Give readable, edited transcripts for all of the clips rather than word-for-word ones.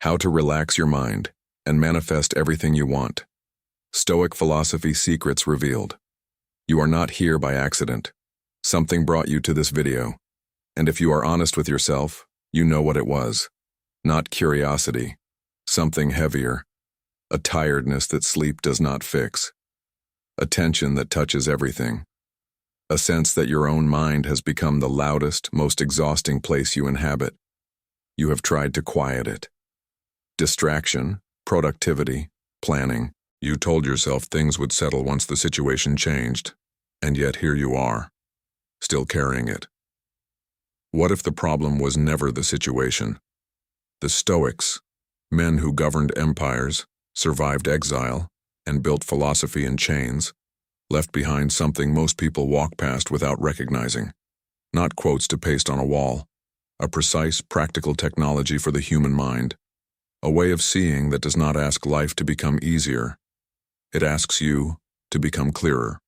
How to relax your mind and manifest everything you want. Stoic philosophy secrets revealed. You are not here by accident. Something brought you to this video. And if you are honest with yourself, you know what it was. Not curiosity. Something heavier. A tiredness that sleep does not fix. A tension that touches everything. A sense that your own mind has become the loudest, most exhausting place you inhabit. You have tried to quiet it. Distraction, productivity, planning. You told yourself things would settle once the situation changed, and yet here you are, still carrying it. What if the problem was never the situation? The Stoics, men who governed empires, survived exile, and built philosophy in chains, left behind something most people walk past without recognizing. Not quotes to paste on a wall, a precise, practical technology for the human mind, a way of seeing that does not ask life to become easier. It asks you to become clearer.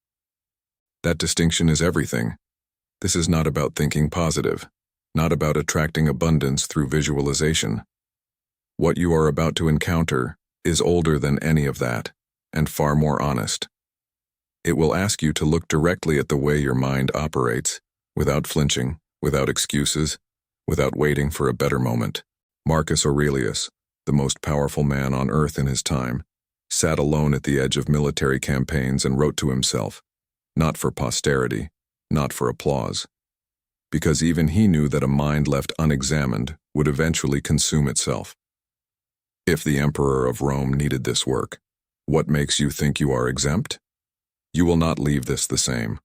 That distinction is everything. This is not about thinking positive, not about attracting abundance through visualization. What you are about to encounter is older than any of that, and far more honest. It will ask you to look directly at the way your mind operates, without flinching, without excuses, without waiting for a better moment. Marcus Aurelius, the most powerful man on earth in his time, sat alone at the edge of military campaigns and wrote to himself, not for posterity, not for applause, because even he knew that a mind left unexamined would eventually consume itself. If the Emperor of Rome needed this work, what makes you think you are exempt? You will not leave this the same,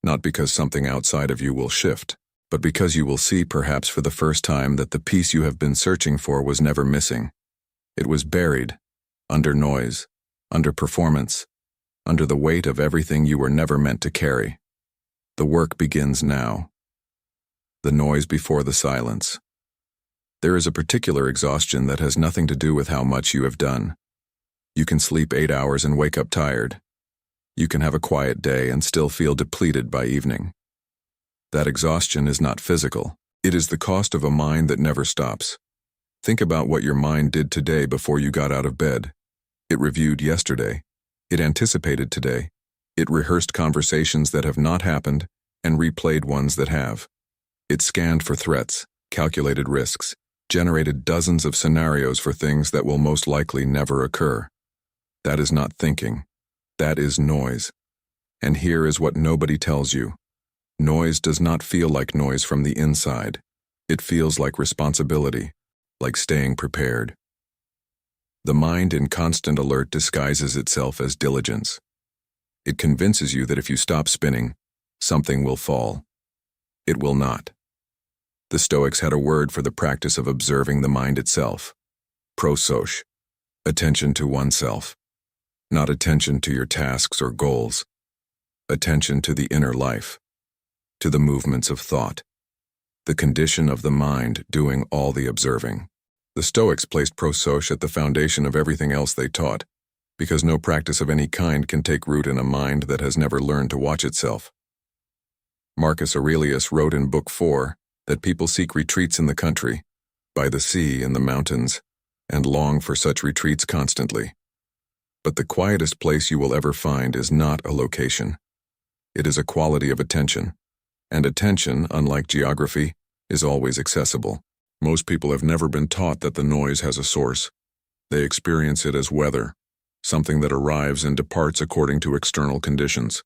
not because something outside of you will shift, but because you will see perhaps for the first time that the piece you have been searching for was never missing. It was buried, under noise, under performance, under the weight of everything you were never meant to carry. The work begins now. The noise before the silence. There is a particular exhaustion that has nothing to do with how much you have done. You can sleep 8 hours and wake up tired. You can have a quiet day and still feel depleted by evening. That exhaustion is not physical. It is the cost of a mind that never stops. Think about what your mind did today before you got out of bed. It reviewed yesterday. It anticipated today. It rehearsed conversations that have not happened and replayed ones that have. It scanned for threats, calculated risks, generated dozens of scenarios for things that will most likely never occur. That is not thinking. That is noise. And here is what nobody tells you. Noise does not feel like noise from the inside. It feels like responsibility, like staying prepared. The mind in constant alert disguises itself as diligence. It convinces you that if you stop spinning, something will fall. It will not. The Stoics had a word for the practice of observing the mind itself. Prosoche, attention to oneself. Not attention to your tasks or goals. Attention to the inner life, to the movements of thought, the condition of the mind doing all the observing. The Stoics placed Prosoche at the foundation of everything else they taught, because no practice of any kind can take root in a mind that has never learned to watch itself. Marcus Aurelius wrote in Book 4 that people seek retreats in the country, by the sea and the mountains, and long for such retreats constantly. But the quietest place you will ever find is not a location. It is a quality of attention, and attention, unlike geography, is always accessible. Most people have never been taught that the noise has a source. They experience it as weather, something that arrives and departs according to external conditions.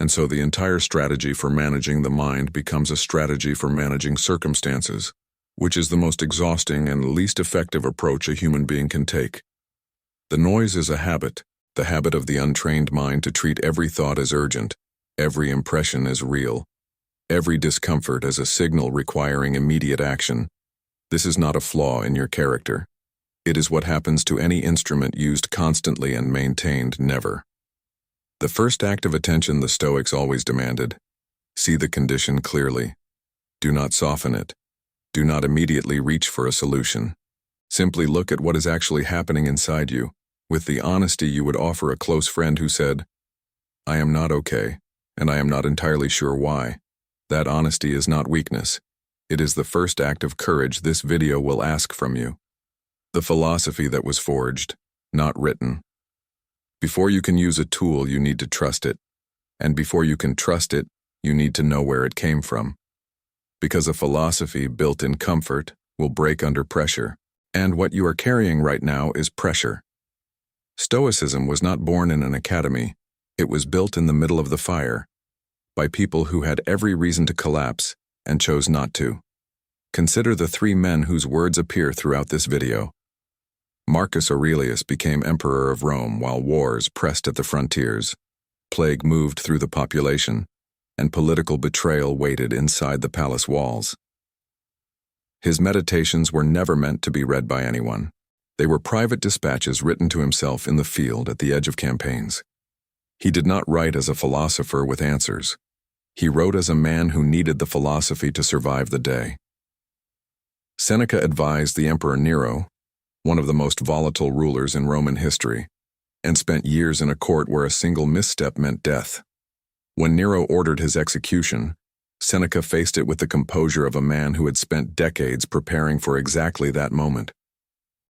And so the entire strategy for managing the mind becomes a strategy for managing circumstances, which is the most exhausting and least effective approach a human being can take. The noise is a habit, the habit of the untrained mind to treat every thought as urgent, every impression as real, every discomfort as a signal requiring immediate action. This is not a flaw in your character. It is what happens to any instrument used constantly and maintained never. The first act of attention the Stoics always demanded: see the condition clearly. Do not soften it. Do not immediately reach for a solution. Simply look at what is actually happening inside you, with the honesty you would offer a close friend who said, "I am not okay, and I am not entirely sure why." That honesty is not weakness. It is the first act of courage this video will ask from you. The philosophy that was forged, not written. Before you can use a tool, you need to trust it. And before you can trust it, you need to know where it came from. Because a philosophy built in comfort will break under pressure. And what you are carrying right now is pressure. Stoicism was not born in an academy. It was built in the middle of the fire, by people who had every reason to collapse and chose not to. Consider the three men whose words appear throughout this video. Marcus Aurelius became emperor of Rome while wars pressed at the frontiers, plague moved through the population, and political betrayal waited inside the palace walls. His meditations were never meant to be read by anyone. They were private dispatches written to himself in the field at the edge of campaigns. He did not write as a philosopher with answers. He wrote as a man who needed the philosophy to survive the day. Seneca advised the Emperor Nero, one of the most volatile rulers in Roman history, and spent years in a court where a single misstep meant death. When Nero ordered his execution, Seneca faced it with the composure of a man who had spent decades preparing for exactly that moment.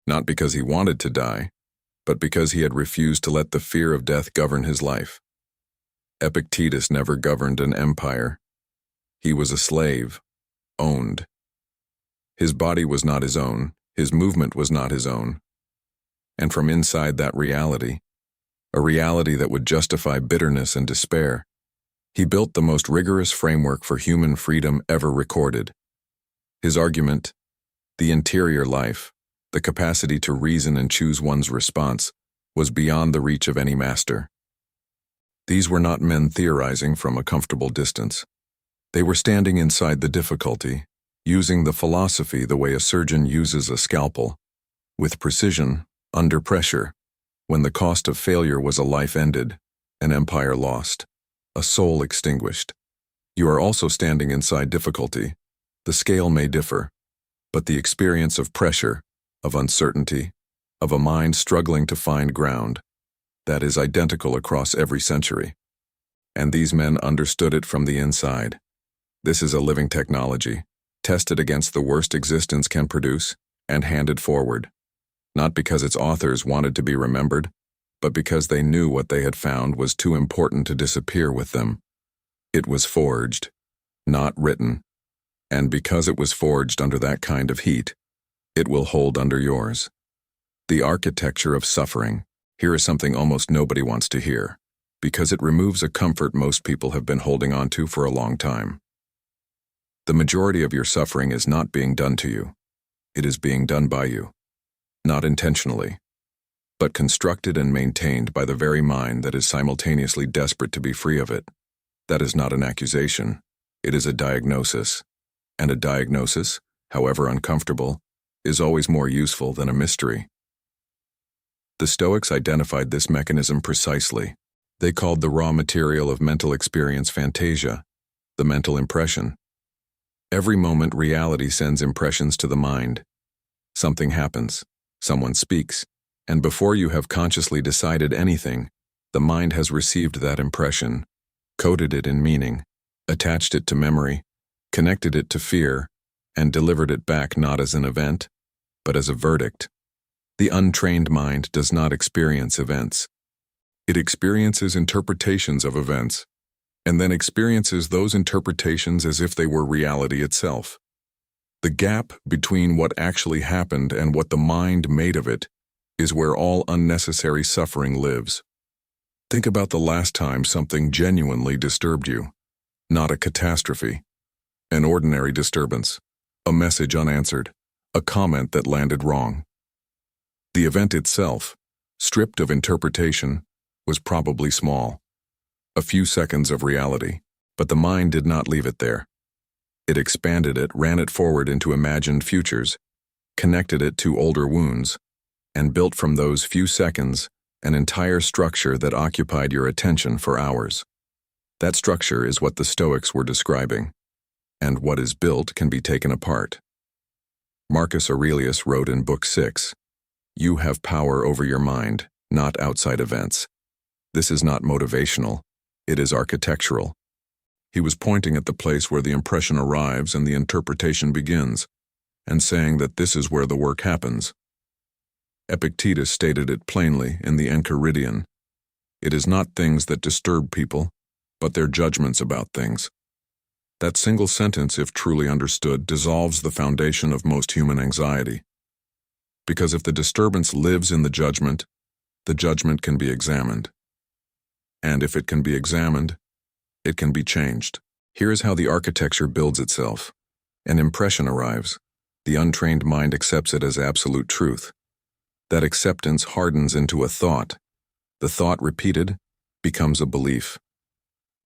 Not because he wanted to die, but because he had refused to let the fear of death govern his life. Epictetus never governed an empire. He was a slave, owned. His body was not his own, his movement was not his own. And from inside that reality, a reality that would justify bitterness and despair, he built the most rigorous framework for human freedom ever recorded. His argument, the interior life, the capacity to reason and choose one's response, was beyond the reach of any master. These were not men theorizing from a comfortable distance. They were standing inside the difficulty, using the philosophy the way a surgeon uses a scalpel, with precision, under pressure, when the cost of failure was a life ended, an empire lost, a soul extinguished. You are also standing inside difficulty. The scale may differ, but the experience of pressure, of uncertainty, of a mind struggling to find ground, that is identical across every century. And these men understood it from the inside. This is a living technology, tested against the worst existence can produce, and handed forward, not because its authors wanted to be remembered, but because they knew what they had found was too important to disappear with them. It was forged, not written, and because it was forged under that kind of heat, it will hold under yours. The architecture of suffering. Here is something almost nobody wants to hear, because it removes a comfort most people have been holding on to for a long time. The majority of your suffering is not being done to you. It is being done by you. Not intentionally, but constructed and maintained by the very mind that is simultaneously desperate to be free of it. That is not an accusation. It is a diagnosis. And a diagnosis, however uncomfortable, is always more useful than a mystery. The Stoics identified this mechanism precisely. They called the raw material of mental experience phantasia, the mental impression. Every moment reality sends impressions to the mind. Something happens, someone speaks, and before you have consciously decided anything, the mind has received that impression, coded it in meaning, attached it to memory, connected it to fear, and delivered it back not as an event, but as a verdict. The untrained mind does not experience events. It experiences interpretations of events, and then experiences those interpretations as if they were reality itself. The gap between what actually happened and what the mind made of it is where all unnecessary suffering lives. Think about the last time something genuinely disturbed you. Not a catastrophe. An ordinary disturbance. A message unanswered. A comment that landed wrong. The event itself, stripped of interpretation, was probably small. A few seconds of reality, but the mind did not leave it there. It expanded it, ran it forward into imagined futures, connected it to older wounds, and built from those few seconds an entire structure that occupied your attention for hours. That structure is what the Stoics were describing, and what is built can be taken apart. Marcus Aurelius wrote in Book 6, "You have power over your mind, not outside events." This is not motivational, it is architectural. He was pointing at the place where the impression arrives and the interpretation begins, and saying that this is where the work happens. Epictetus stated it plainly in the Enchiridion. It is not things that disturb people, but their judgments about things. That single sentence, if truly understood, dissolves the foundation of most human anxiety. Because if the disturbance lives in the judgment can be examined. And if it can be examined, it can be changed. Here is how the architecture builds itself. An impression arrives. The untrained mind accepts it as absolute truth. That acceptance hardens into a thought. The thought repeated becomes a belief.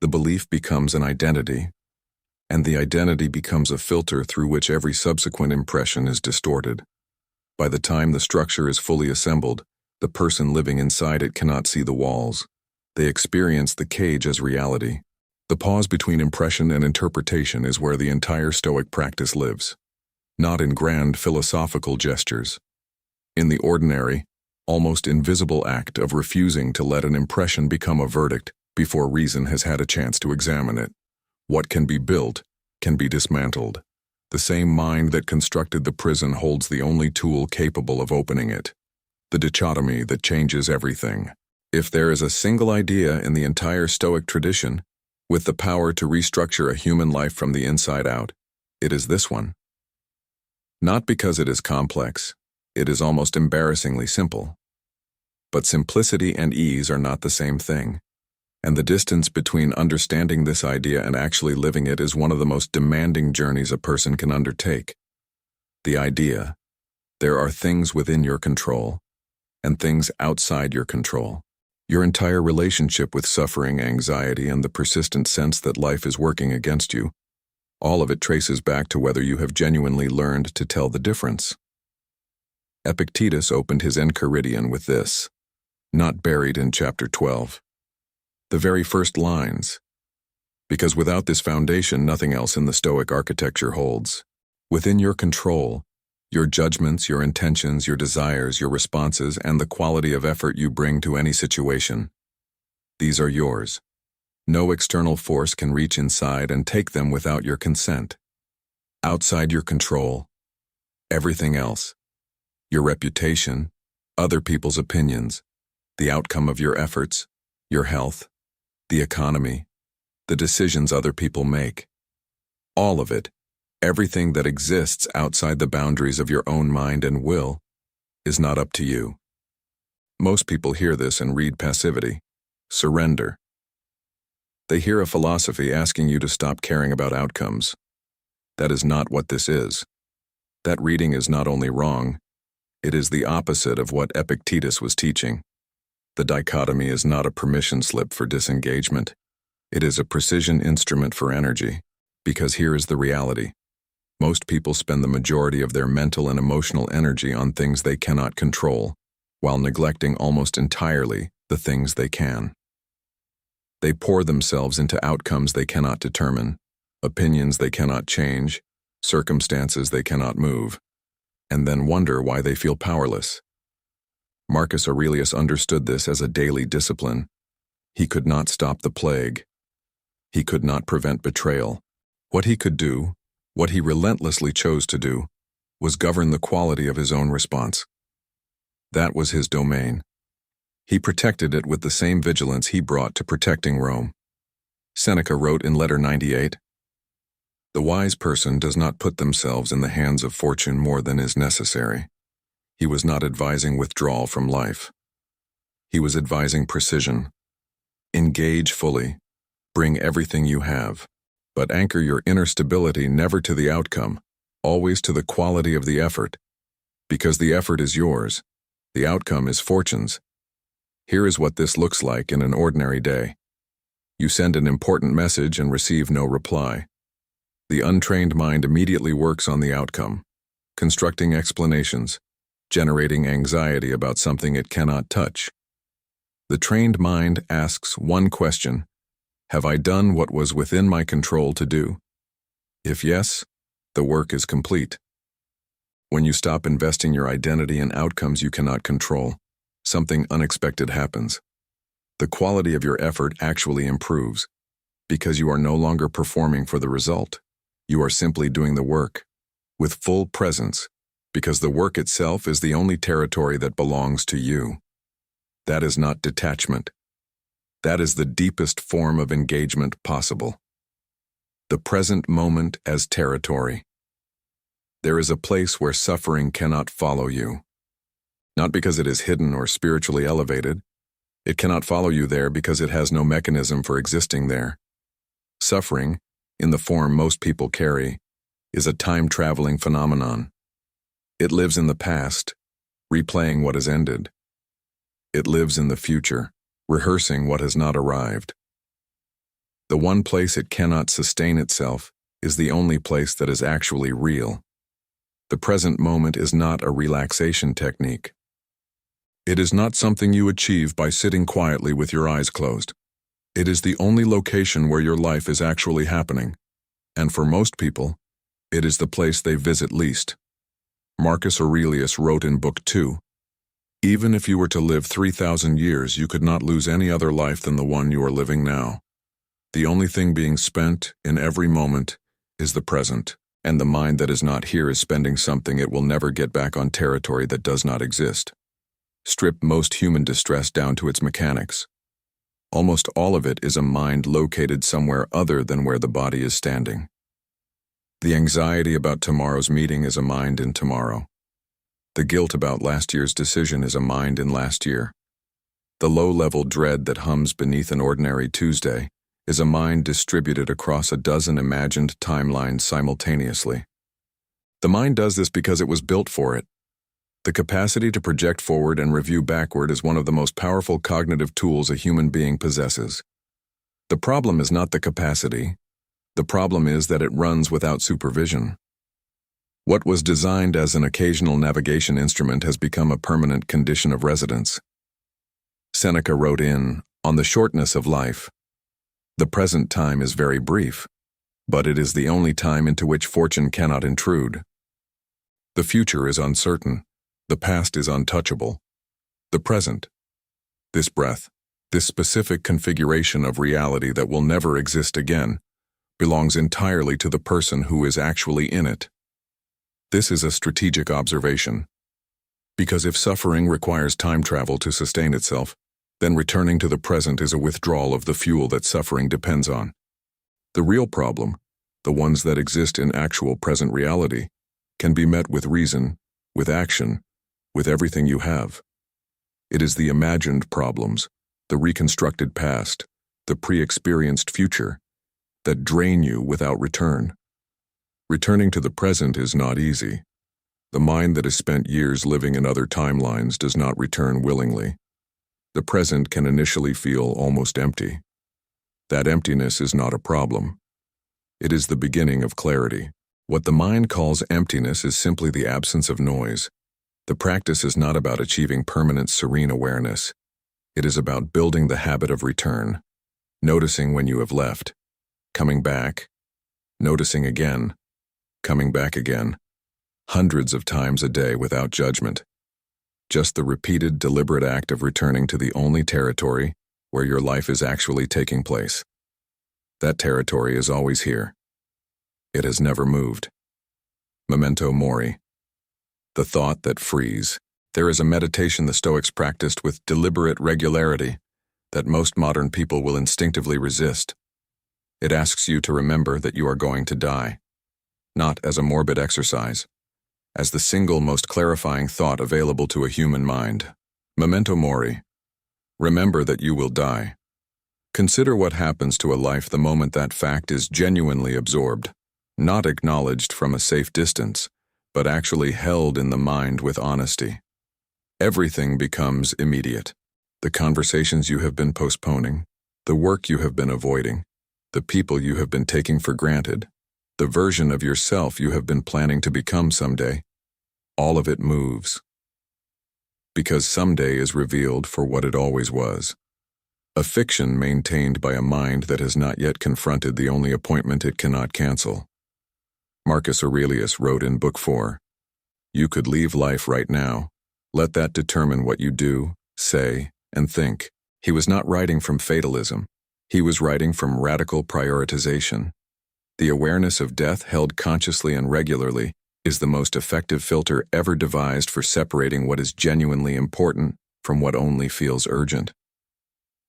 The belief becomes an identity, and the identity becomes a filter through which every subsequent impression is distorted. By the time the structure is fully assembled, the person living inside it cannot see the walls. They experience the cage as reality. The pause between impression and interpretation is where the entire Stoic practice lives. Not in grand philosophical gestures. In the ordinary, almost invisible act of refusing to let an impression become a verdict before reason has had a chance to examine it. What can be built can be dismantled. The same mind that constructed the prison holds the only tool capable of opening it. The dichotomy that changes everything. If there is a single idea in the entire Stoic tradition, with the power to restructure a human life from the inside out, it is this one. Not because it is complex, it is almost embarrassingly simple. But simplicity and ease are not the same thing, and the distance between understanding this idea and actually living it is one of the most demanding journeys a person can undertake. The idea: there are things within your control, and things outside your control. Your entire relationship with suffering, anxiety, and the persistent sense that life is working against you, all of it traces back to whether you have genuinely learned to tell the difference. Epictetus opened his Enchiridion with this, not buried in chapter 12. The very first lines. Because without this foundation, nothing else in the Stoic architecture holds. Within your control, your judgments, your intentions, your desires, your responses, and the quality of effort you bring to any situation. These are yours. No external force can reach inside and take them without your consent. Outside your control, everything else. Your reputation, other people's opinions, the outcome of your efforts, your health, the economy, the decisions other people make. All of it, everything that exists outside the boundaries of your own mind and will, is not up to you. Most people hear this and read passivity, surrender. They hear a philosophy asking you to stop caring about outcomes. That is not what this is. That reading is not only wrong, it is the opposite of what Epictetus was teaching. The dichotomy is not a permission slip for disengagement. It is a precision instrument for energy, because here is the reality. Most people spend the majority of their mental and emotional energy on things they cannot control, while neglecting almost entirely the things they can. They pour themselves into outcomes they cannot determine, opinions they cannot change, circumstances they cannot move, and then wonder why they feel powerless. Marcus Aurelius understood this as a daily discipline. He could not stop the plague. He could not prevent betrayal. What he could do, what he relentlessly chose to do, was govern the quality of his own response. That was his domain. He protected it with the same vigilance he brought to protecting Rome. Seneca wrote in Letter 98, "The wise person does not put themselves in the hands of fortune more than is necessary." He was not advising withdrawal from life. He was advising precision. Engage fully. Bring everything you have. But anchor your inner stability never to the outcome, always to the quality of the effort. Because the effort is yours. The outcome is fortune's. Here is what this looks like in an ordinary day. You send an important message and receive no reply. The untrained mind immediately works on the outcome, constructing explanations, generating anxiety about something it cannot touch. The trained mind asks one question: have I done what was within my control to do? If yes, the work is complete. When you stop investing your identity in outcomes you cannot control, something unexpected happens. The quality of your effort actually improves, because you are no longer performing for the result. You are simply doing the work, with full presence, because the work itself is the only territory that belongs to you. That is not detachment. That is the deepest form of engagement possible. The present moment as territory. There is a place where suffering cannot follow you. Not because it is hidden or spiritually elevated. It cannot follow you there because it has no mechanism for existing there. Suffering, in the form most people carry, is a time-traveling phenomenon. It lives in the past, replaying what has ended. It lives in the future, rehearsing what has not arrived. The one place it cannot sustain itself is the only place that is actually real. The present moment is not a relaxation technique. It is not something you achieve by sitting quietly with your eyes closed. It is the only location where your life is actually happening, and for most people, it is the place they visit least. Marcus Aurelius wrote in Book 2, "Even if you were to live 3,000 years, you could not lose any other life than the one you are living now. The only thing being spent in every moment is the present, and the mind that is not here is spending something it will never get back on territory that does not exist. Strip most human distress down to its mechanics. Almost all of it is a mind located somewhere other than where the body is standing. The anxiety about tomorrow's meeting is a mind in tomorrow. The guilt about last year's decision is a mind in last year. The low-level dread that hums beneath an ordinary Tuesday is a mind distributed across a dozen imagined timelines simultaneously. The mind does this because it was built for it. The capacity to project forward and review backward is one of the most powerful cognitive tools a human being possesses. The problem is not the capacity. The problem is that it runs without supervision. What was designed as an occasional navigation instrument has become a permanent condition of residence. Seneca wrote On the shortness of life, "The present time is very brief, but it is the only time into which fortune cannot intrude. The future is uncertain. The past is untouchable. The present, this breath, this specific configuration of reality that will never exist again, belongs entirely to the person who is actually in it." This is a strategic observation. Because if suffering requires time travel to sustain itself, then returning to the present is a withdrawal of the fuel that suffering depends on. The real problem, the ones that exist in actual present reality, can be met with reason, with action, with everything you have. It is the imagined problems, the reconstructed past, the pre-experienced future, that drain you without return. Returning to the present is not easy. The mind that has spent years living in other timelines does not return willingly. The present can initially feel almost empty. That emptiness is not a problem. It is the beginning of clarity. What the mind calls emptiness is simply the absence of noise. The practice is not about achieving permanent serene awareness. It is about building the habit of return, noticing when you have left, coming back, noticing again, coming back again, hundreds of times a day without judgment. Just the repeated, deliberate act of returning to the only territory where your life is actually taking place. That territory is always here. It has never moved. Memento Mori. The thought that frees. There is a meditation the Stoics practiced with deliberate regularity that most modern people will instinctively resist. It asks you to remember that you are going to die, not as a morbid exercise, as the single most clarifying thought available to a human mind. Memento Mori. Remember that you will die. Consider what happens to a life the moment that fact is genuinely absorbed, not acknowledged from a safe distance, but actually held in the mind with honesty. Everything becomes immediate. The conversations you have been postponing, the work you have been avoiding, the people you have been taking for granted, the version of yourself you have been planning to become someday, all of it moves. Because someday is revealed for what it always was. A fiction maintained by a mind that has not yet confronted the only appointment it cannot cancel. Marcus Aurelius wrote in Book 4, "You could leave life right now. Let that determine what you do, say, and think." He was not writing from fatalism. He was writing from radical prioritization. The awareness of death held consciously and regularly is the most effective filter ever devised for separating what is genuinely important from what only feels urgent.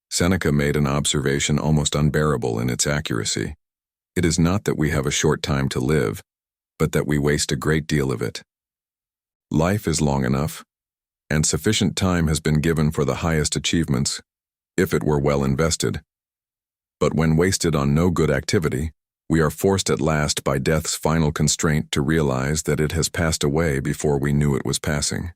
Seneca made an observation almost unbearable in its accuracy. It is not that we have a short time to live, but that we waste a great deal of it. Life is long enough, and sufficient time has been given for the highest achievements, if it were well invested. But when wasted on no good activity, we are forced at last by death's final constraint to realize that it has passed away before we knew it was passing.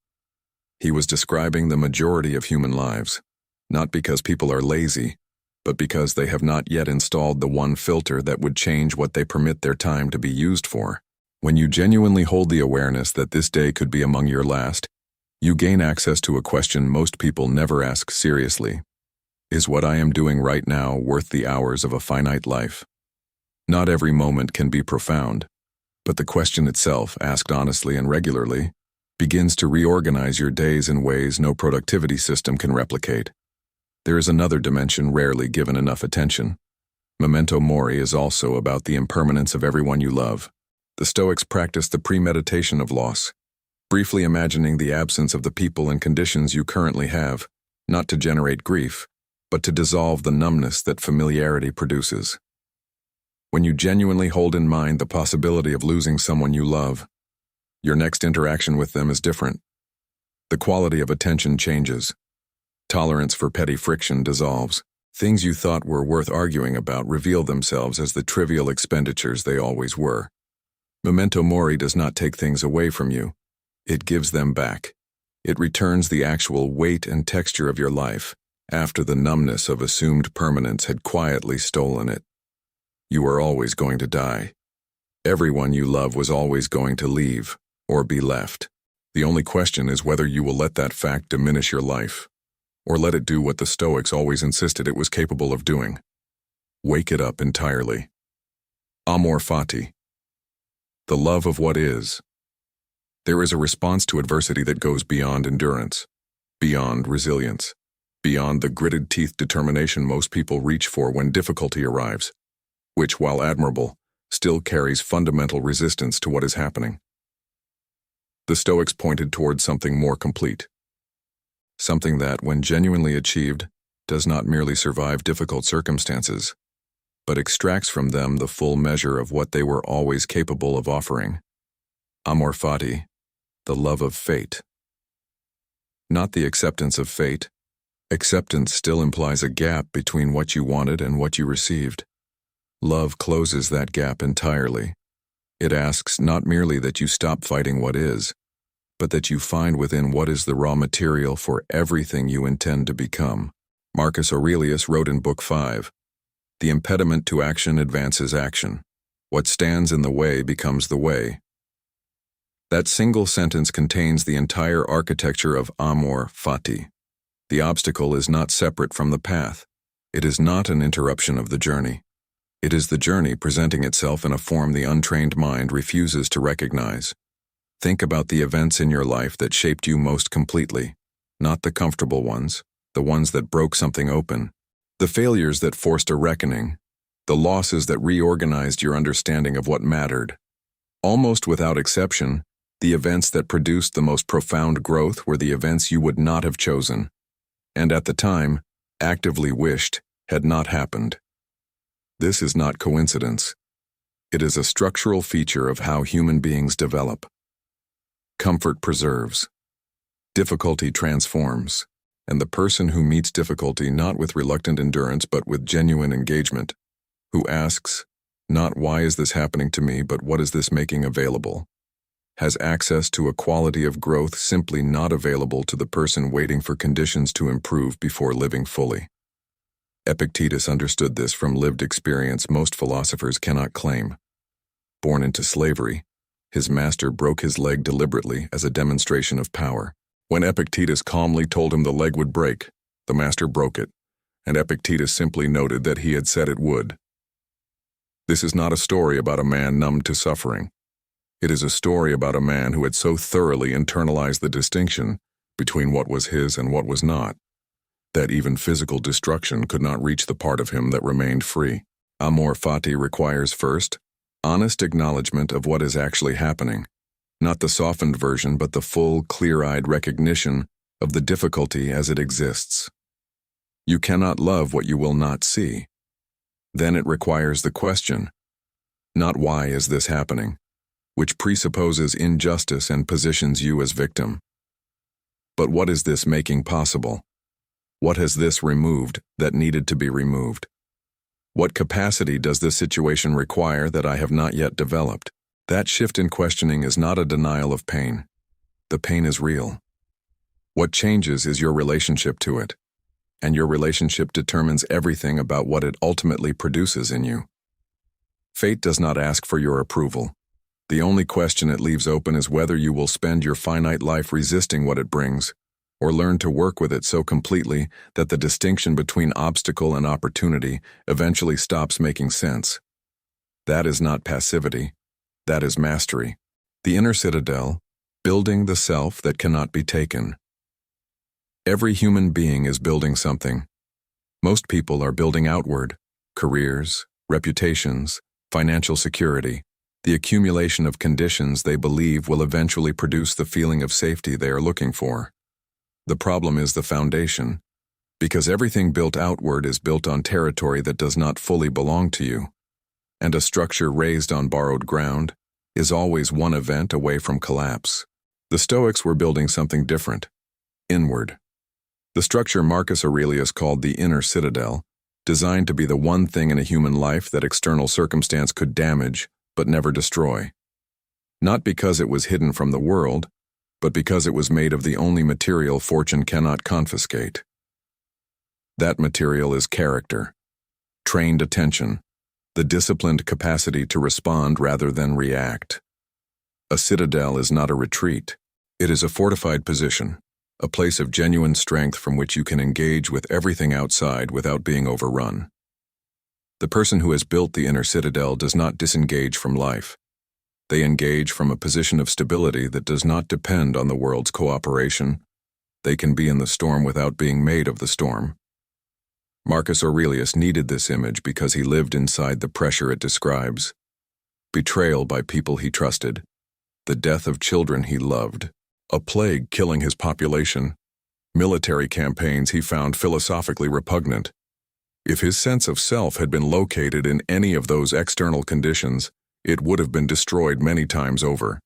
He was describing the majority of human lives, not because people are lazy, but because they have not yet installed the one filter that would change what they permit their time to be used for. When you genuinely hold the awareness that this day could be among your last, you gain access to a question most people never ask seriously. Is what I am doing right now worth the hours of a finite life? Not every moment can be profound, but the question itself, asked honestly and regularly, begins to reorganize your days in ways no productivity system can replicate. There is another dimension rarely given enough attention. Memento Mori is also about the impermanence of everyone you love. The Stoics practiced the premeditation of loss, briefly imagining the absence of the people and conditions you currently have, not to generate grief, but to dissolve the numbness that familiarity produces. When you genuinely hold in mind the possibility of losing someone you love, your next interaction with them is different. The quality of attention changes. Tolerance for petty friction dissolves. Things you thought were worth arguing about reveal themselves as the trivial expenditures they always were. Memento Mori does not take things away from you. It gives them back. It returns the actual weight and texture of your life after the numbness of assumed permanence had quietly stolen it. You are always going to die. Everyone you love was always going to leave or be left. The only question is whether you will let that fact diminish your life, or let it do what the Stoics always insisted it was capable of doing. Wake it up entirely. Amor, Fati. The love of what is. There is a response to adversity that goes beyond endurance, beyond resilience, beyond the gritted teeth determination most people reach for when difficulty arrives, which, while admirable, still carries fundamental resistance to what is happening. The Stoics pointed toward something more complete. Something that, when genuinely achieved, does not merely survive difficult circumstances, but extracts from them the full measure of what they were always capable of offering. Amor Fati, the love of fate. Not the acceptance of fate. Acceptance still implies a gap between what you wanted and what you received. Love closes that gap entirely. It asks not merely that you stop fighting what is, but that you find within what is the raw material for everything you intend to become. Marcus Aurelius wrote in Book 5, "The impediment to action advances action. What stands in the way becomes the way." That single sentence contains the entire architecture of Amor Fati. The obstacle is not separate from the path. It is not an interruption of the journey. It is the journey presenting itself in a form the untrained mind refuses to recognize. Think about the events in your life that shaped you most completely, not the comfortable ones, the ones that broke something open, the failures that forced a reckoning, the losses that reorganized your understanding of what mattered. Almost without exception, the events that produced the most profound growth were the events you would not have chosen, and at the time, actively wished, had not happened. This is not coincidence. It is a structural feature of how human beings develop. Comfort preserves. Difficulty transforms. And the person who meets difficulty not with reluctant endurance but with genuine engagement, who asks, not why is this happening to me, but what is this making available, has access to a quality of growth simply not available to the person waiting for conditions to improve before living fully. Epictetus understood this from lived experience most philosophers cannot claim. Born into slavery, his master broke his leg deliberately as a demonstration of power. When Epictetus calmly told him the leg would break, the master broke it, and Epictetus simply noted that he had said it would. This is not a story about a man numbed to suffering. It is a story about a man who had so thoroughly internalized the distinction between what was his and what was not, that even physical destruction could not reach the part of him that remained free. Amor Fati requires first, honest acknowledgement of what is actually happening. Not the softened version, but the full, clear-eyed recognition of the difficulty as it exists. You cannot love what you will not see. Then it requires the question, not why is this happening, which presupposes injustice and positions you as victim. But what is this making possible? What has this removed that needed to be removed? What capacity does this situation require that I have not yet developed? That shift in questioning is not a denial of pain. The pain is real. What changes is your relationship to it, and your relationship determines everything about what it ultimately produces in you. Fate does not ask for your approval. The only question it leaves open is whether you will spend your finite life resisting what it brings, or learn to work with it so completely that the distinction between obstacle and opportunity eventually stops making sense. That is not passivity. That is mastery. The inner citadel, building the self that cannot be taken. Every human being is building something. Most people are building outward, careers, reputations, financial security, the accumulation of conditions they believe will eventually produce the feeling of safety they are looking for. The problem is the foundation, because everything built outward is built on territory that does not fully belong to you, and a structure raised on borrowed ground is always one event away from collapse. The Stoics were building something different, inward. The structure Marcus Aurelius called the inner citadel, designed to be the one thing in a human life that external circumstance could damage but never destroy. Not because it was hidden from the world, but because it was made of the only material fortune cannot confiscate. That material is character, trained attention, the disciplined capacity to respond rather than react. A citadel is not a retreat. It is a fortified position, a place of genuine strength from which you can engage with everything outside without being overrun. The person who has built the inner citadel does not disengage from life. They engage from a position of stability that does not depend on the world's cooperation. They can be in the storm without being made of the storm. Marcus Aurelius needed this image because he lived inside the pressure it describes. Betrayal by people he trusted, the death of children he loved, a plague killing his population, military campaigns he found philosophically repugnant. If his sense of self had been located in any of those external conditions, it would have been destroyed many times over.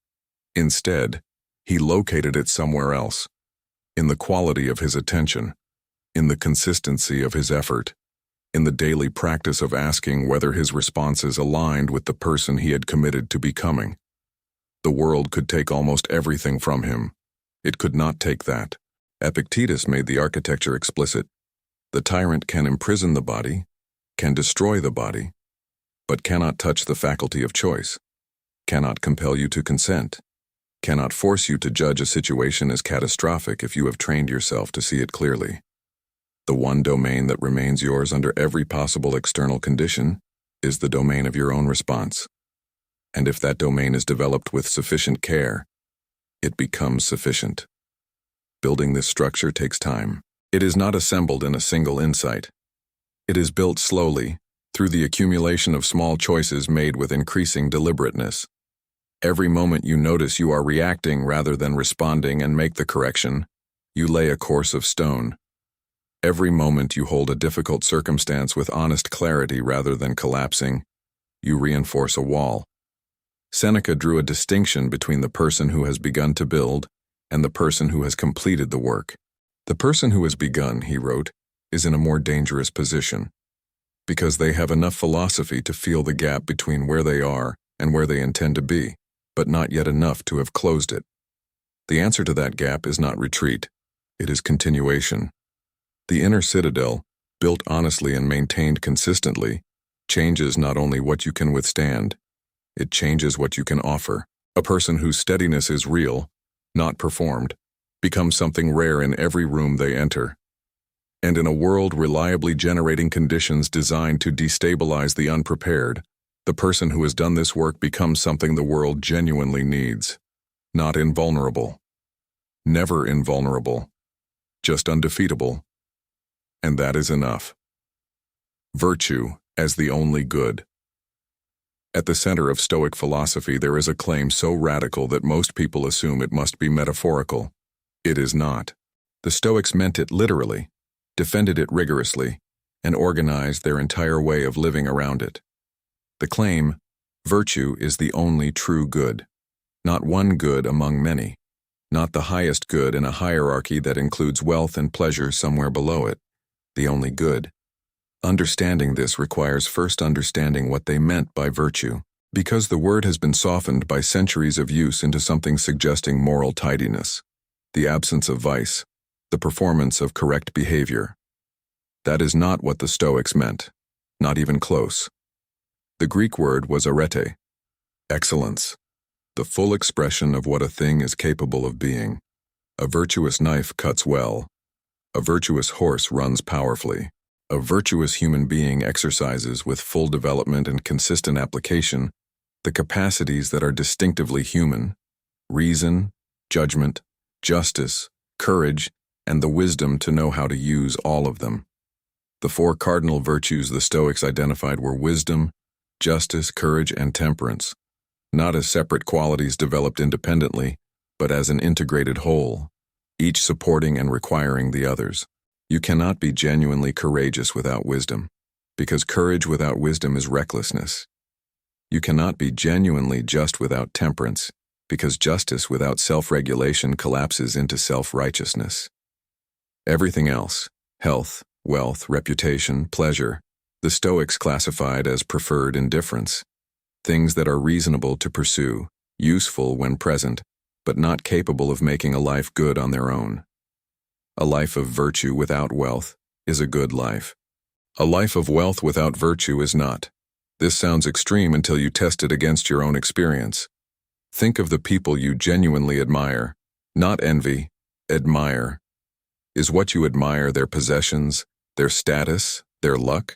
Instead, he located it somewhere else, in the quality of his attention, in the consistency of his effort, in the daily practice of asking whether his responses aligned with the person he had committed to becoming. The world could take almost everything from him. It could not take that. Epictetus made the architecture explicit. The tyrant can imprison the body, can destroy the body, but cannot touch the faculty of choice, cannot compel you to consent, cannot force you to judge a situation as catastrophic if you have trained yourself to see it clearly. The one domain that remains yours under every possible external condition is the domain of your own response. And if that domain is developed with sufficient care, it becomes sufficient. Building this structure takes time. It is not assembled in a single insight. It is built slowly, through the accumulation of small choices made with increasing deliberateness. Every moment you notice you are reacting rather than responding and make the correction, you lay a course of stone. Every moment you hold a difficult circumstance with honest clarity rather than collapsing, you reinforce a wall. Seneca drew a distinction between the person who has begun to build and the person who has completed the work. The person who has begun, he wrote, is in a more dangerous position, because they have enough philosophy to feel the gap between where they are and where they intend to be, but not yet enough to have closed it. The answer to that gap is not retreat, it is continuation. The inner citadel, built honestly and maintained consistently, changes not only what you can withstand, it changes what you can offer. A person whose steadiness is real, not performed, becomes something rare in every room they enter. And in a world reliably generating conditions designed to destabilize the unprepared, the person who has done this work becomes something the world genuinely needs. Not invulnerable. Never invulnerable. Just undefeatable. And that is enough. Virtue as the only good. At the center of Stoic philosophy there is a claim so radical that most people assume it must be metaphorical. It is not. The Stoics meant it literally, defended it rigorously, and organized their entire way of living around it. The claim, virtue is the only true good. Not one good among many. Not the highest good in a hierarchy that includes wealth and pleasure somewhere below it. The only good. Understanding this requires first understanding what they meant by virtue, because the word has been softened by centuries of use into something suggesting moral tidiness, the absence of vice, the performance of correct behavior. That is not what the Stoics meant, not even close. The Greek word was arete, excellence, the full expression of what a thing is capable of being. A virtuous knife cuts well. A virtuous horse runs powerfully. A virtuous human being exercises with full development and consistent application the capacities that are distinctively human: reason, judgment, justice, courage, and the wisdom to know how to use all of them. The four cardinal virtues the Stoics identified were wisdom, justice, courage, and temperance, not as separate qualities developed independently, but as an integrated whole, each supporting and requiring the others. You cannot be genuinely courageous without wisdom, because courage without wisdom is recklessness. You cannot be genuinely just without temperance, because justice without self-regulation collapses into self-righteousness. Everything else, health, wealth, reputation, pleasure, the Stoics classified as preferred indifference, things that are reasonable to pursue, useful when present, but not capable of making a life good on their own. A life of virtue without wealth is a good life. A life of wealth without virtue is not. This sounds extreme until you test it against your own experience. Think of the people you genuinely admire, not envy, admire. Is what you admire their possessions, their status, their luck?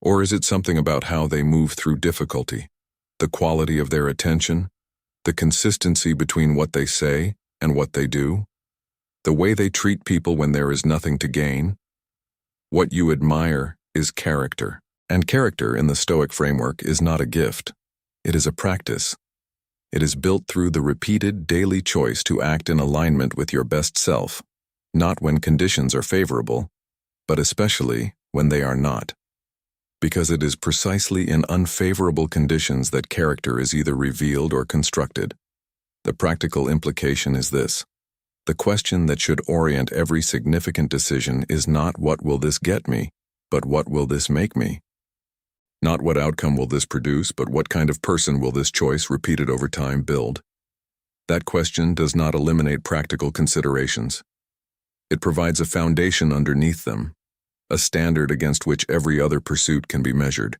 Or is it something about how they move through difficulty, the quality of their attention, the consistency between what they say and what they do, the way they treat people when there is nothing to gain? What you admire is character, and character in the Stoic framework is not a gift. It is a practice. It is built through the repeated daily choice to act in alignment with your best self, not when conditions are favorable, but especially when they are not. Because it is precisely in unfavorable conditions that character is either revealed or constructed. The practical implication is this: the question that should orient every significant decision is not what will this get me, but what will this make me? Not what outcome will this produce, but what kind of person will this choice, repeated over time, build? That question does not eliminate practical considerations. It provides a foundation underneath them, a standard against which every other pursuit can be measured.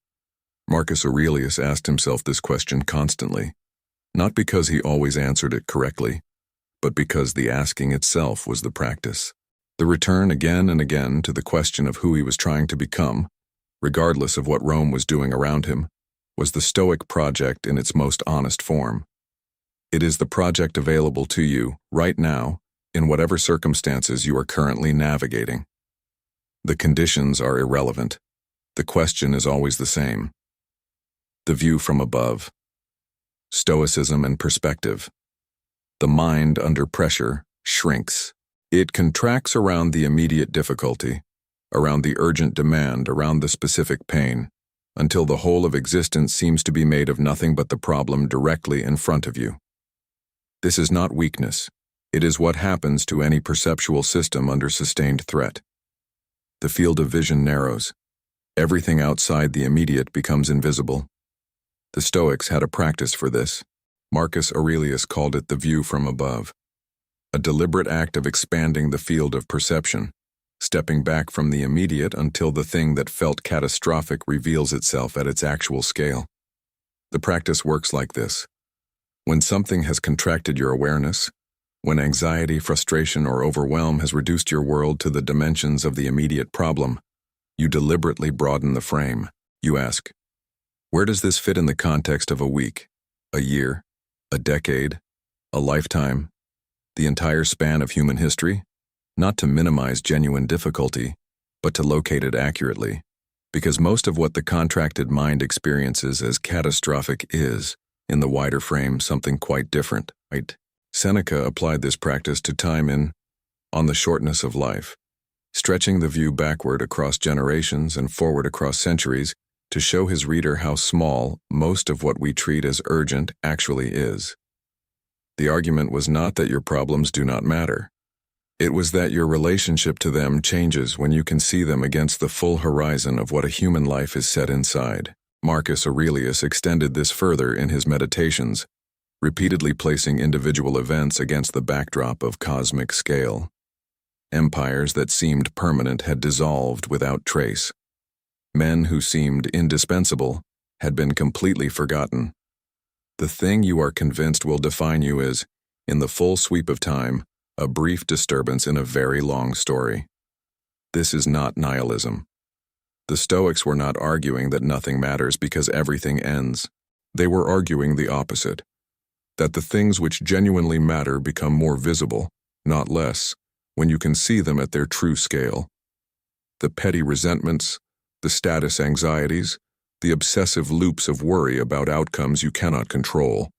Marcus Aurelius asked himself this question constantly, not because he always answered it correctly, but because the asking itself was the practice. The return again and again to the question of who he was trying to become, regardless of what Rome was doing around him, was the Stoic project in its most honest form. It is the project available to you, right now, in whatever circumstances you are currently navigating. The conditions are irrelevant. The question is always the same. The view from above. Stoicism and perspective. The mind under pressure shrinks. It contracts around the immediate difficulty, around the urgent demand, around the specific pain, until the whole of existence seems to be made of nothing but the problem directly in front of you. This is not weakness. It is what happens to any perceptual system under sustained threat. The field of vision narrows. Everything outside the immediate becomes invisible. The Stoics had a practice for this. Marcus Aurelius called it the view from above, a deliberate act of expanding the field of perception, stepping back from the immediate until the thing that felt catastrophic reveals itself at its actual scale. The practice works like this. When something has contracted your awareness, when anxiety, frustration, or overwhelm has reduced your world to the dimensions of the immediate problem, you deliberately broaden the frame. You ask, where does this fit in the context of a week, a year, a decade, a lifetime, the entire span of human history? Not to minimize genuine difficulty, but to locate it accurately, because most of what the contracted mind experiences as catastrophic is, in the wider frame, something quite different, right? Seneca applied this practice to time in On the Shortness of Life, stretching the view backward across generations and forward across centuries to show his reader how small most of what we treat as urgent actually is. The argument was not that your problems do not matter. It was that your relationship to them changes when you can see them against the full horizon of what a human life is set inside. Marcus Aurelius extended this further in his Meditations, repeatedly placing individual events against the backdrop of cosmic scale. Empires that seemed permanent had dissolved without trace. Men who seemed indispensable had been completely forgotten. The thing you are convinced will define you is, in the full sweep of time, a brief disturbance in a very long story. This is not nihilism. The Stoics were not arguing that nothing matters because everything ends. They were arguing the opposite, that the things which genuinely matter become more visible, not less, when you can see them at their true scale. The petty resentments, the status anxieties, the obsessive loops of worry about outcomes you cannot control.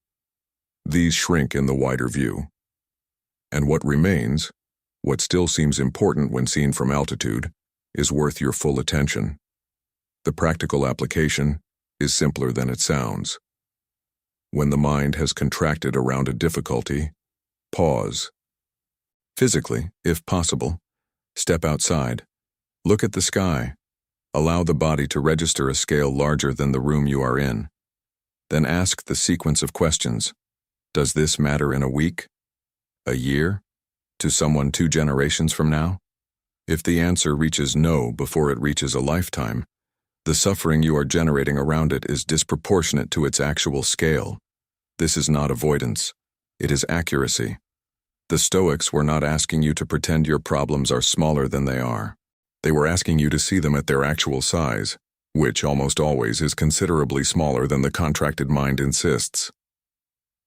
These shrink in the wider view. And what remains, what still seems important when seen from altitude, is worth your full attention. The practical application is simpler than it sounds. When the mind has contracted around a difficulty, pause. Physically, if possible, step outside. Look at the sky. Allow the body to register a scale larger than the room you are in. Then ask the sequence of questions. Does this matter in a week? A year? To someone 2 generations from now? If the answer reaches no before it reaches a lifetime, the suffering you are generating around it is disproportionate to its actual scale. This is not avoidance. It is accuracy. The Stoics were not asking you to pretend your problems are smaller than they are. They were asking you to see them at their actual size, which almost always is considerably smaller than the contracted mind insists.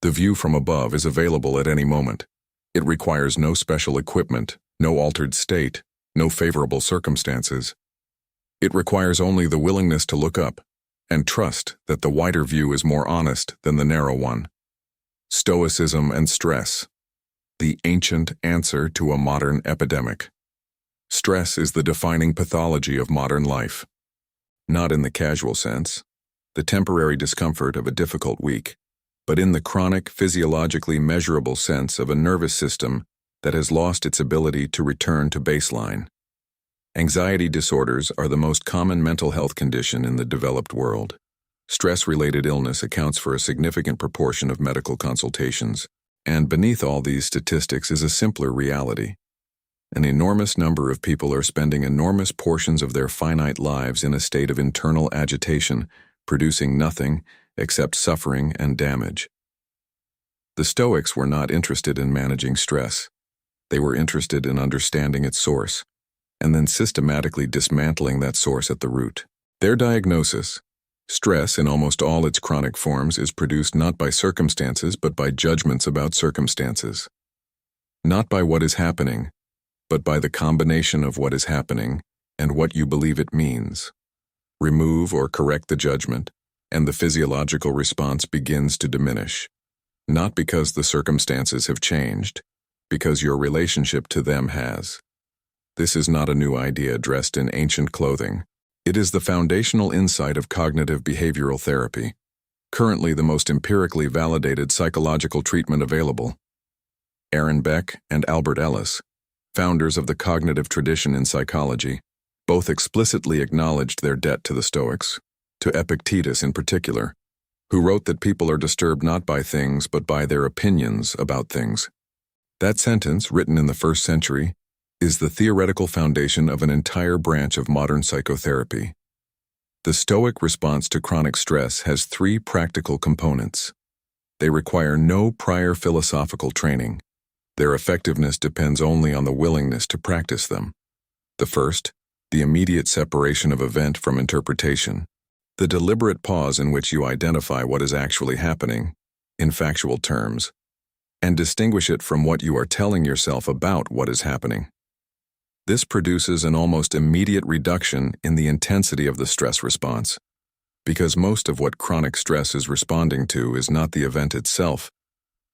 The view from above is available at any moment. It requires no special equipment, no altered state, no favorable circumstances. It requires only the willingness to look up and trust that the wider view is more honest than the narrow one. Stoicism and stress, the ancient answer to a modern epidemic. Stress is the defining pathology of modern life. Not in the casual sense, the temporary discomfort of a difficult week, but in the chronic, physiologically measurable sense of a nervous system that has lost its ability to return to baseline. Anxiety disorders are the most common mental health condition in the developed world. Stress-related illness accounts for a significant proportion of medical consultations, and beneath all these statistics is a simpler reality. An enormous number of people are spending enormous portions of their finite lives in a state of internal agitation, producing nothing except suffering and damage. The Stoics were not interested in managing stress. They were interested in understanding its source, and then systematically dismantling that source at the root. Their diagnosis, stress in almost all its chronic forms, is produced not by circumstances but by judgments about circumstances. Not by what is happening, but by the combination of what is happening and what you believe it means. Remove or correct the judgment, and the physiological response begins to diminish. Not because the circumstances have changed, because your relationship to them has. This is not a new idea dressed in ancient clothing. It is the foundational insight of cognitive behavioral therapy, currently the most empirically validated psychological treatment available. Aaron Beck and Albert Ellis, founders of the cognitive tradition in psychology, both explicitly acknowledged their debt to the Stoics, to Epictetus in particular, who wrote that people are disturbed not by things but by their opinions about things. That sentence, written in the 1st century, is the theoretical foundation of an entire branch of modern psychotherapy. The Stoic response to chronic stress has 3 practical components. They require no prior philosophical training. Their effectiveness depends only on the willingness to practice them. The first, the immediate separation of event from interpretation. The deliberate pause in which you identify what is actually happening, in factual terms, and distinguish it from what you are telling yourself about what is happening. This produces an almost immediate reduction in the intensity of the stress response, because most of what chronic stress is responding to is not the event itself.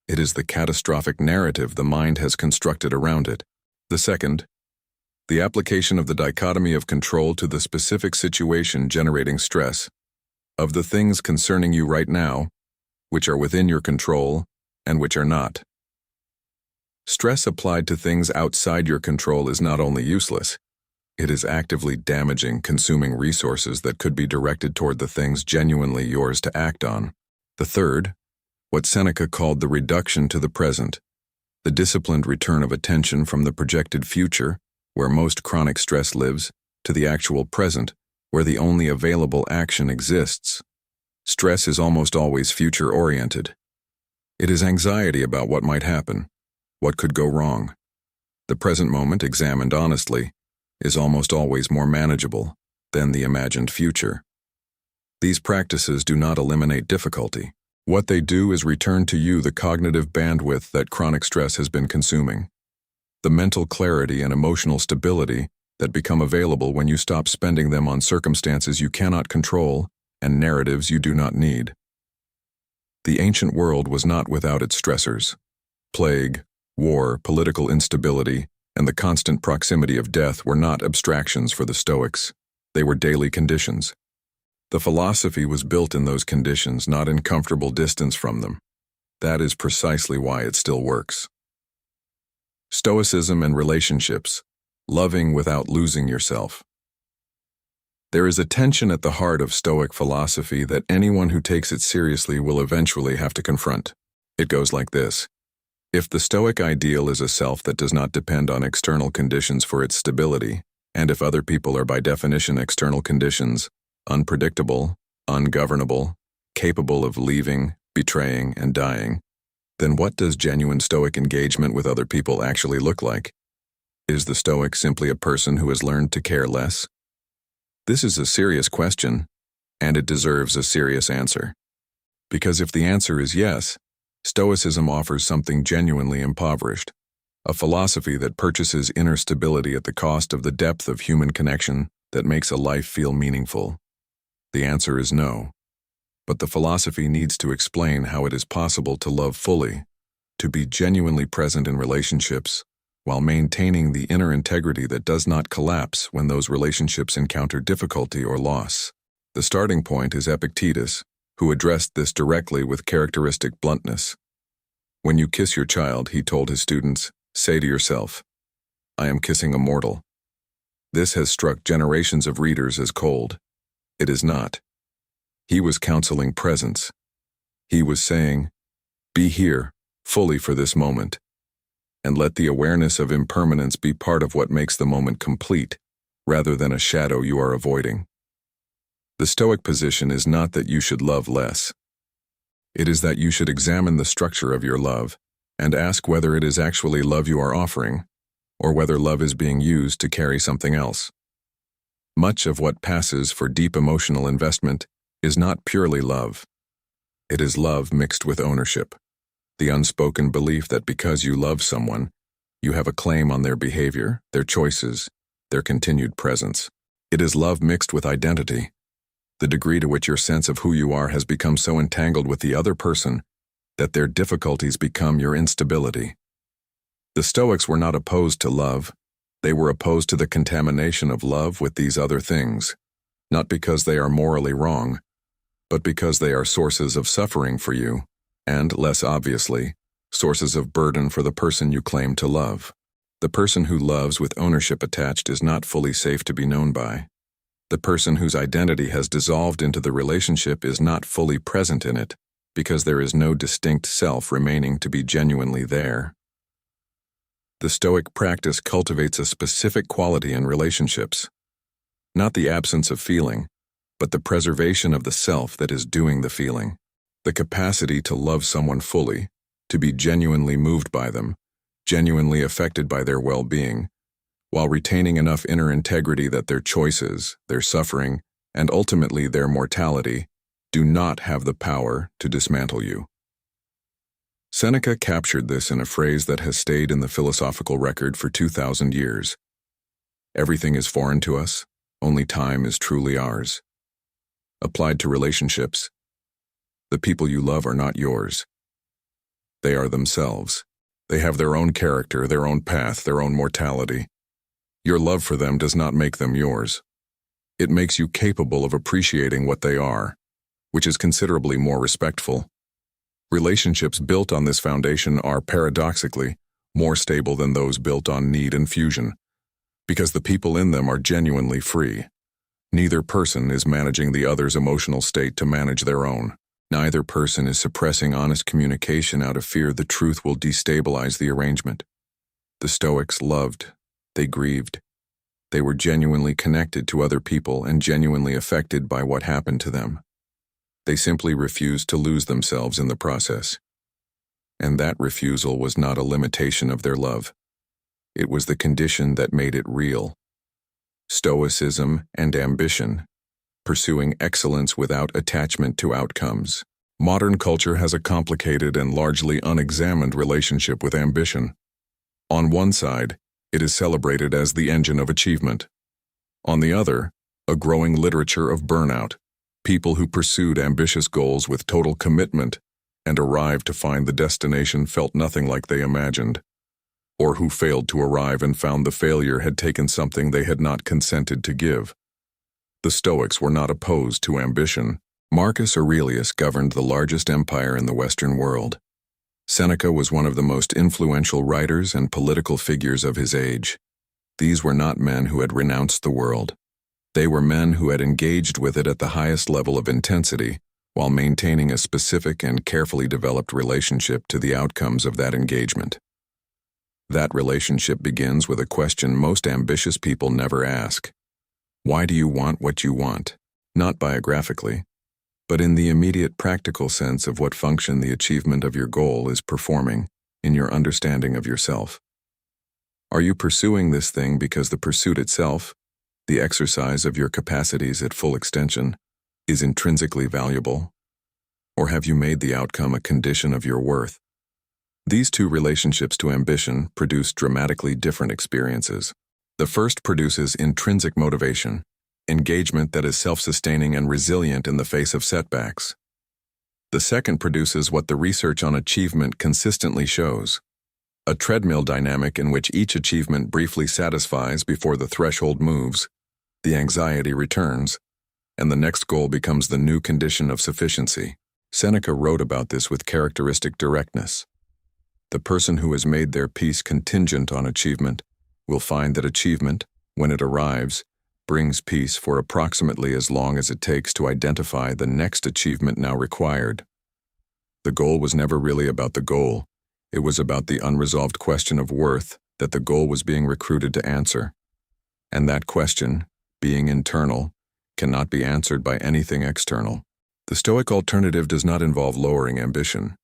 It is the catastrophic narrative the mind has constructed around it. The second, the application of the dichotomy of control to the specific situation generating stress, of the things concerning you right now, which are within your control and which are not. Stress applied to things outside your control is not only useless, it is actively damaging, consuming resources that could be directed toward the things genuinely yours to act on. The third, what Seneca called the reduction to the present, the disciplined return of attention from the projected future, where most chronic stress lives, to the actual present, where the only available action exists. Stress is almost always future-oriented. It is anxiety about what might happen, what could go wrong. The present moment, examined honestly, is almost always more manageable than the imagined future. These practices do not eliminate difficulty. What they do is return to you the cognitive bandwidth that chronic stress has been consuming, the mental clarity and emotional stability that become available when you stop spending them on circumstances you cannot control and narratives you do not need. The ancient world was not without its stressors. Plague, war, political instability, and the constant proximity of death were not abstractions for the Stoics. They were daily conditions. The philosophy was built in those conditions, not in comfortable distance from them. That is precisely why it still works. Stoicism and relationships, loving without losing yourself. There is a tension at the heart of Stoic philosophy that anyone who takes it seriously will eventually have to confront. It goes like this. If the Stoic ideal is a self that does not depend on external conditions for its stability, and if other people are by definition external conditions, unpredictable, ungovernable, capable of leaving, betraying, and dying, then what does genuine Stoic engagement with other people actually look like? Is the Stoic simply a person who has learned to care less? This is a serious question, and it deserves a serious answer. Because if the answer is yes, Stoicism offers something genuinely impoverished, a philosophy that purchases inner stability at the cost of the depth of human connection that makes a life feel meaningful. The answer is no. But the philosophy needs to explain how it is possible to love fully, to be genuinely present in relationships, while maintaining the inner integrity that does not collapse when those relationships encounter difficulty or loss. The starting point is Epictetus, who addressed this directly with characteristic bluntness. When you kiss your child, he told his students, say to yourself, I am kissing a mortal. This has struck generations of readers as cold. It is not. He was counseling presence. He was saying, be here, fully for this moment, and let the awareness of impermanence be part of what makes the moment complete, rather than a shadow you are avoiding. The Stoic position is not that you should love less. It is that you should examine the structure of your love and ask whether it is actually love you are offering, or whether love is being used to carry something else. Much of what passes for deep emotional investment is not purely love. It is love mixed with ownership, the unspoken belief that because you love someone, you have a claim on their behavior, their choices, their continued presence. It is love mixed with identity, the degree to which your sense of who you are has become so entangled with the other person that their difficulties become your instability. The Stoics were not opposed to love. They were opposed to the contamination of love with these other things, not because they are morally wrong, but because they are sources of suffering for you, and, less obviously, sources of burden for the person you claim to love. The person who loves with ownership attached is not fully safe to be known by. The person whose identity has dissolved into the relationship is not fully present in it, because there is no distinct self remaining to be genuinely there. The Stoic practice cultivates a specific quality in relationships, not the absence of feeling, but the preservation of the self that is doing the feeling, the capacity to love someone fully, to be genuinely moved by them, genuinely affected by their well-being, while retaining enough inner integrity that their choices, their suffering, and ultimately their mortality do not have the power to dismantle you. Seneca captured this in a phrase that has stayed in the philosophical record for 2,000 years. Everything is foreign to us, only time is truly ours. Applied to relationships, the people you love are not yours. They are themselves. They have their own character, their own path, their own mortality. Your love for them does not make them yours. It makes you capable of appreciating what they are, which is considerably more respectful. Relationships built on this foundation are, paradoxically, more stable than those built on need and fusion, because the people in them are genuinely free. Neither person is managing the other's emotional state to manage their own. Neither person is suppressing honest communication out of fear the truth will destabilize the arrangement. The Stoics loved, they grieved. They were genuinely connected to other people and genuinely affected by what happened to them. They simply refused to lose themselves in the process. And that refusal was not a limitation of their love. It was the condition that made it real. Stoicism and ambition, pursuing excellence without attachment to outcomes. Modern culture has a complicated and largely unexamined relationship with ambition. On one side, it is celebrated as the engine of achievement. On the other, a growing literature of burnout, people who pursued ambitious goals with total commitment and arrived to find the destination felt nothing like they imagined, or who failed to arrive and found the failure had taken something they had not consented to give. The Stoics were not opposed to ambition. Marcus Aurelius governed the largest empire in the Western world. Seneca was one of the most influential writers and political figures of his age. These were not men who had renounced the world. They were men who had engaged with it at the highest level of intensity, while maintaining a specific and carefully developed relationship to the outcomes of that engagement. That relationship begins with a question most ambitious people never ask. Why do you want what you want? Not biographically, but in the immediate practical sense of what function the achievement of your goal is performing in your understanding of yourself. Are you pursuing this thing because the pursuit itself, the exercise of your capacities at full extension, is intrinsically valuable? Or have you made the outcome a condition of your worth? These two relationships to ambition produce dramatically different experiences. The first produces intrinsic motivation, engagement that is self-sustaining and resilient in the face of setbacks. The second produces what the research on achievement consistently shows: a treadmill dynamic in which each achievement briefly satisfies before the threshold moves, the anxiety returns, and the next goal becomes the new condition of sufficiency. Seneca wrote about this with characteristic directness. The person who has made their peace contingent on achievement will find that achievement, when it arrives, brings peace for approximately as long as it takes to identify the next achievement now required. The goal was never really about the goal. It was about the unresolved question of worth that the goal was being recruited to answer. And that question, being internal, cannot be answered by anything external. The Stoic alternative does not involve lowering ambition.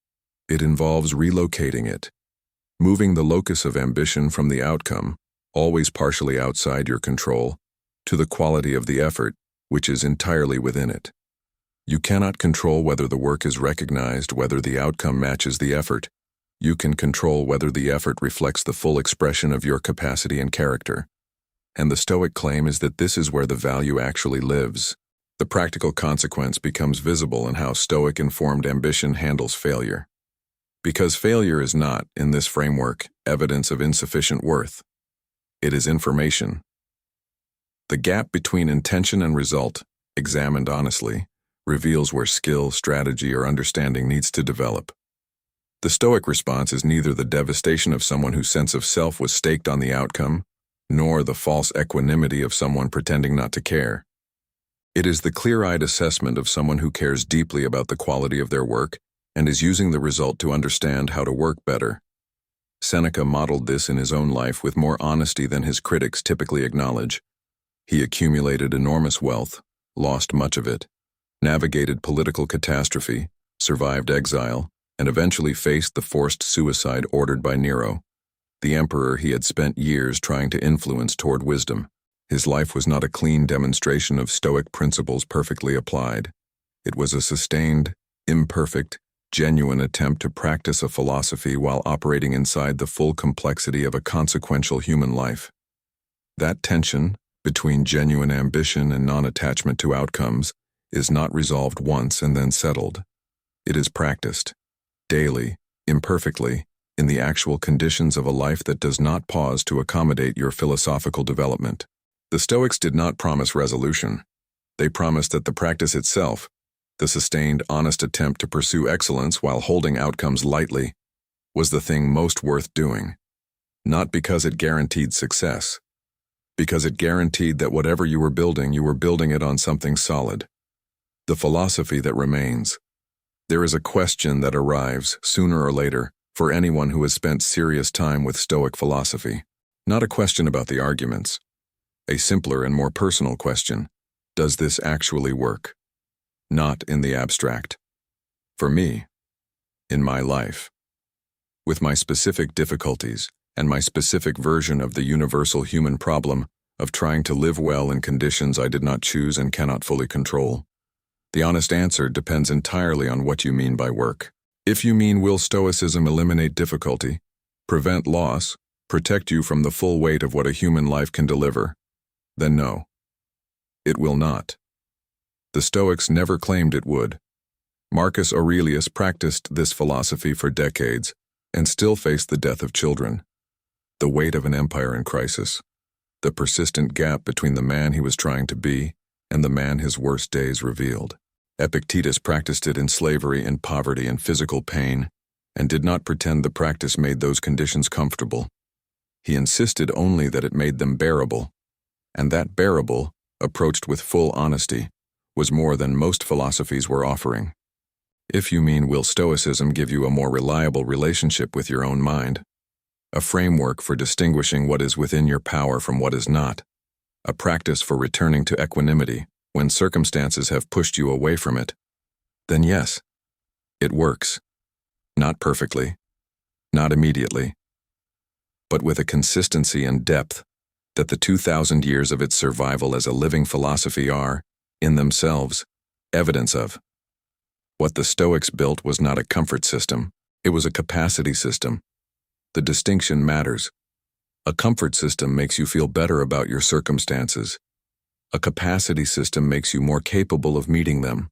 It involves relocating it, moving the locus of ambition from the outcome, always partially outside your control, to the quality of the effort, which is entirely within it. You cannot control whether the work is recognized, whether the outcome matches the effort. You can control whether the effort reflects the full expression of your capacity and character. And the Stoic claim is that this is where the value actually lives. The practical consequence becomes visible in how Stoic-informed ambition handles failure. Because failure is not, in this framework, evidence of insufficient worth. It is information. The gap between intention and result, examined honestly, reveals where skill, strategy, or understanding needs to develop. The Stoic response is neither the devastation of someone whose sense of self was staked on the outcome, nor the false equanimity of someone pretending not to care. It is the clear-eyed assessment of someone who cares deeply about the quality of their work and is using the result to understand how to work better. Seneca modeled this in his own life with more honesty than his critics typically acknowledge. He accumulated enormous wealth, lost much of it, navigated political catastrophe, survived exile, and eventually faced the forced suicide ordered by Nero, the emperor he had spent years trying to influence toward wisdom. His life was not a clean demonstration of Stoic principles perfectly applied. It was a sustained, imperfect, genuine attempt to practice a philosophy while operating inside the full complexity of a consequential human life. That tension between genuine ambition and non-attachment to outcomes is not resolved once and then settled. It is practiced, daily, imperfectly, in the actual conditions of a life that does not pause to accommodate your philosophical development. The Stoics did not promise resolution. They promised that the practice itself, the sustained, honest attempt to pursue excellence while holding outcomes lightly, was the thing most worth doing. Not because it guaranteed success, because it guaranteed that whatever you were building it on something solid. The philosophy that remains. There is a question that arrives, sooner or later, for anyone who has spent serious time with Stoic philosophy. Not a question about the arguments. A simpler and more personal question. Does this actually work? Not in the abstract. For me, in my life. With my specific difficulties and my specific version of the universal human problem of trying to live well in conditions I did not choose and cannot fully control. The honest answer depends entirely on what you mean by work. If you mean will Stoicism eliminate difficulty, prevent loss, protect you from the full weight of what a human life can deliver, then no. It will not. The Stoics never claimed it would. Marcus Aurelius practiced this philosophy for decades and still faced the death of children, the weight of an empire in crisis, the persistent gap between the man he was trying to be and the man his worst days revealed. Epictetus practiced it in slavery and poverty and physical pain, and did not pretend the practice made those conditions comfortable. He insisted only that it made them bearable, and that bearable, approached with full honesty, was more than most philosophies were offering. If you mean will Stoicism give you a more reliable relationship with your own mind, a framework for distinguishing what is within your power from what is not, a practice for returning to equanimity when circumstances have pushed you away from it, then yes, it works. Not perfectly, not immediately, but with a consistency and depth that the 2,000 years of its survival as a living philosophy are, in themselves, evidence of. What the Stoics built was not a comfort system, it was a capacity system. The distinction matters. A comfort system makes you feel better about your circumstances. A capacity system makes you more capable of meeting them,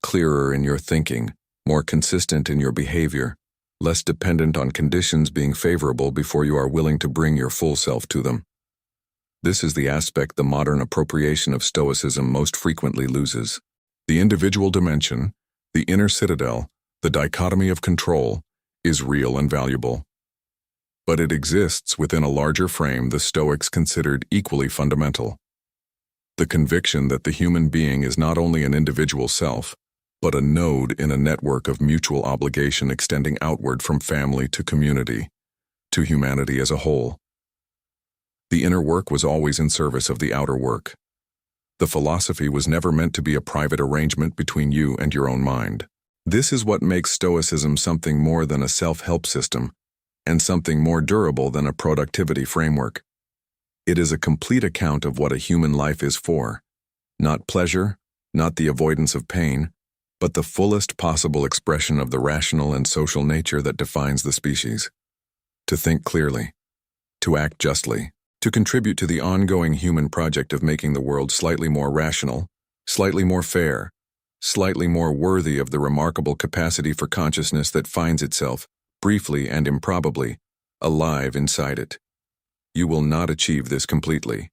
clearer in your thinking, more consistent in your behavior, less dependent on conditions being favorable before you are willing to bring your full self to them. This is the aspect the modern appropriation of Stoicism most frequently loses. The individual dimension, the inner citadel, the dichotomy of control, is real and valuable. But it exists within a larger frame the Stoics considered equally fundamental. The conviction that the human being is not only an individual self, but a node in a network of mutual obligation extending outward from family to community, to humanity as a whole. The inner work was always in service of the outer work. The philosophy was never meant to be a private arrangement between you and your own mind. This is what makes Stoicism something more than a self-help system, and something more durable than a productivity framework. It is a complete account of what a human life is for. Not pleasure, not the avoidance of pain, but the fullest possible expression of the rational and social nature that defines the species. To think clearly, to act justly, to contribute to the ongoing human project of making the world slightly more rational, slightly more fair, slightly more worthy of the remarkable capacity for consciousness that finds itself, briefly and improbably, alive inside it. You will not achieve this completely.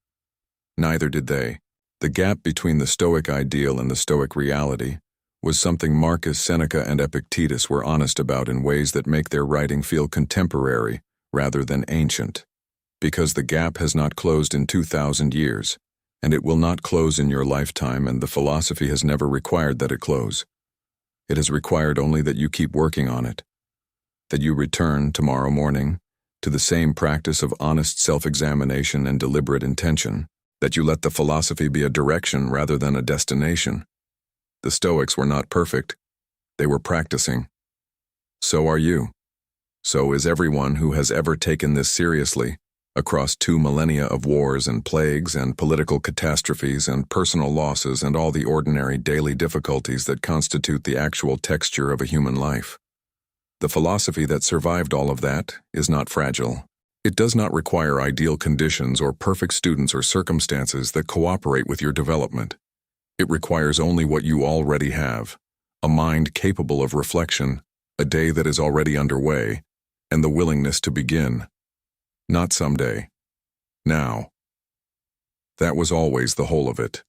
Neither did they. The gap between the Stoic ideal and the Stoic reality was something Marcus, Seneca, and Epictetus were honest about in ways that make their writing feel contemporary rather than ancient. Because the gap has not closed in 2,000 years, and it will not close in your lifetime, and the philosophy has never required that it close. It has required only that you keep working on it, that you return tomorrow morning to the same practice of honest self-examination and deliberate intention, that you let the philosophy be a direction rather than a destination. The Stoics were not perfect. They were practicing. So are you. So is everyone who has ever taken this seriously, across 2 millennia of wars and plagues and political catastrophes and personal losses and all the ordinary daily difficulties that constitute the actual texture of a human life. The philosophy that survived all of that is not fragile. It does not require ideal conditions or perfect students or circumstances that cooperate with your development. It requires only what you already have: a mind capable of reflection, a day that is already underway, and the willingness to begin. Not someday. Now. That was always the whole of it.